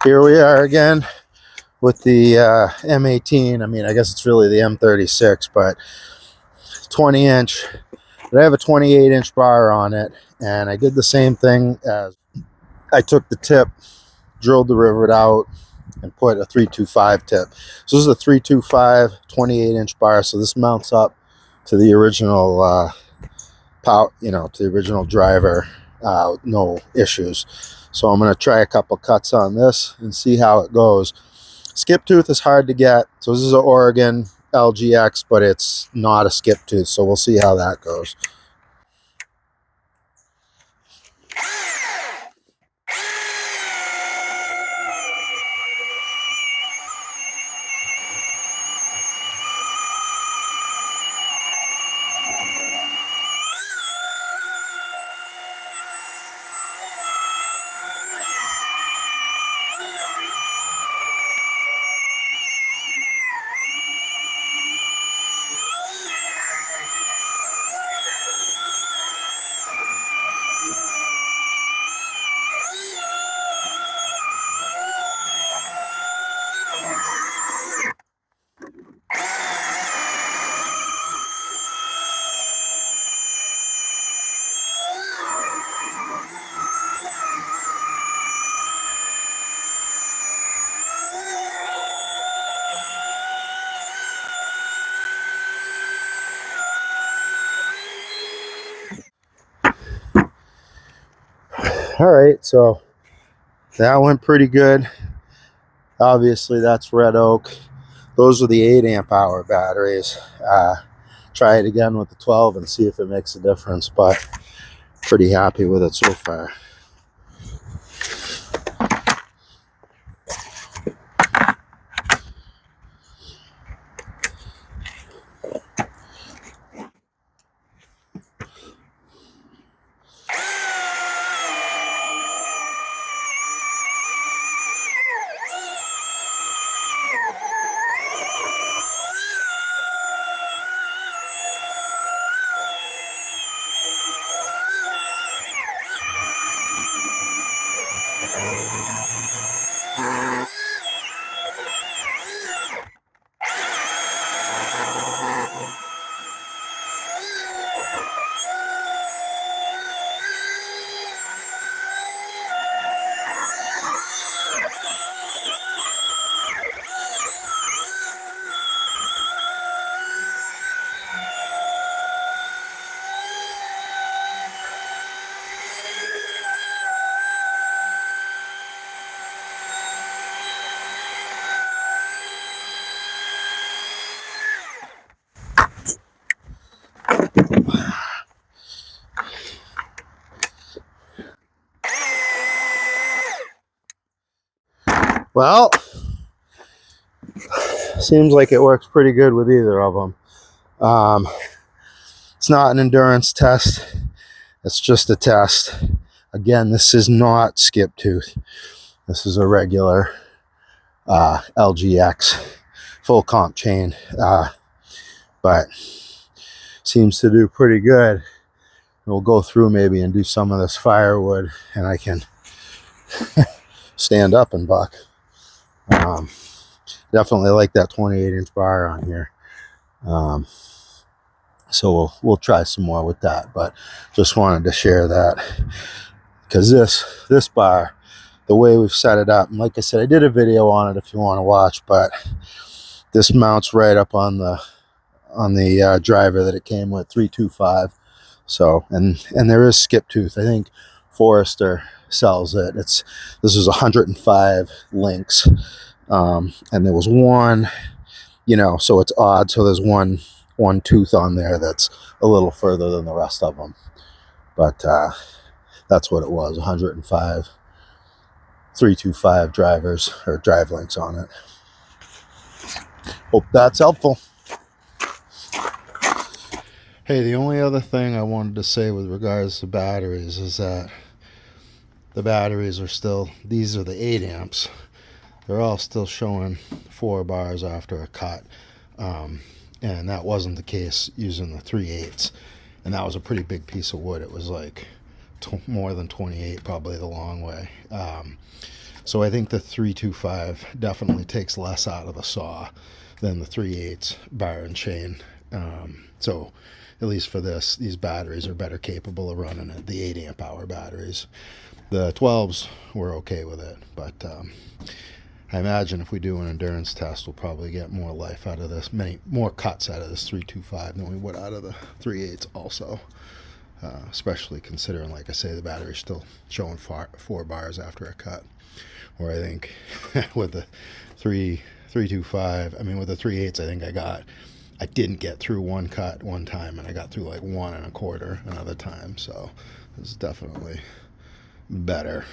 Here we are again with the M18. I mean, I guess it's really the M36, but 20 inch. But I have a 28 inch bar on it, and I did the same thing as I took the tip, drilled the rivet out, and put a 325 tip. So this is a 325 28 inch bar. So this mounts up to the original power, to the original driver, no issues. So I'm going to try a couple cuts on this and see how it goes. Skip tooth is hard to get. So this is an Oregon LGX, but it's not a skip tooth. So we'll see how that goes. All right, so that went pretty good. Obviously, that's red oak. Those are the 8 amp hour batteries. Try it again with the 12 and see if it makes a difference, but pretty happy with it so far. Well, seems like it works pretty good with either of them. It's not an endurance test. It's just a test. Again, this is not skip tooth. This is a regular LGX full comp chain, but seems to do pretty good. We'll go through maybe and do some of this firewood, and I can stand up and buck. Definitely like that 28 inch bar on here. So we'll try some more with that, but just wanted to share that because this bar, the way we've set it up, and like I said, I did a video on it if you want to watch, but this mounts right up on the driver that it came with, 325. So and there is skip tooth. I think Forester sells it. This is 105 links, and there was one, so it's odd. So there's one tooth on there that's a little further than the rest of them, but that's what it was, 105 325 drivers or drive links on it. Hope that's helpful. Hey, the only other thing I wanted to say with regards to batteries is that the batteries are still, these are the 8 amps. They're all still showing 4 bars after a cut. And that wasn't the case using the 3/8. And that was a pretty big piece of wood. It was like more than 28, probably the long way. So I think the 325 definitely takes less out of the saw than the 3/8 bar and chain. So at least for this, these batteries are better capable of running it, the 8 amp hour batteries. The 12s, we're okay with it, but I imagine if we do an endurance test, we'll probably get more life out of this, many more cuts out of this 325 than we would out of the 3/8 also. Especially considering, like I say, the battery's still showing 4 bars after a cut. Where I think with the 325, I mean with the 3/8, I think I didn't get through one cut one time, and I got through like 1 1/4 another time. So it's definitely better.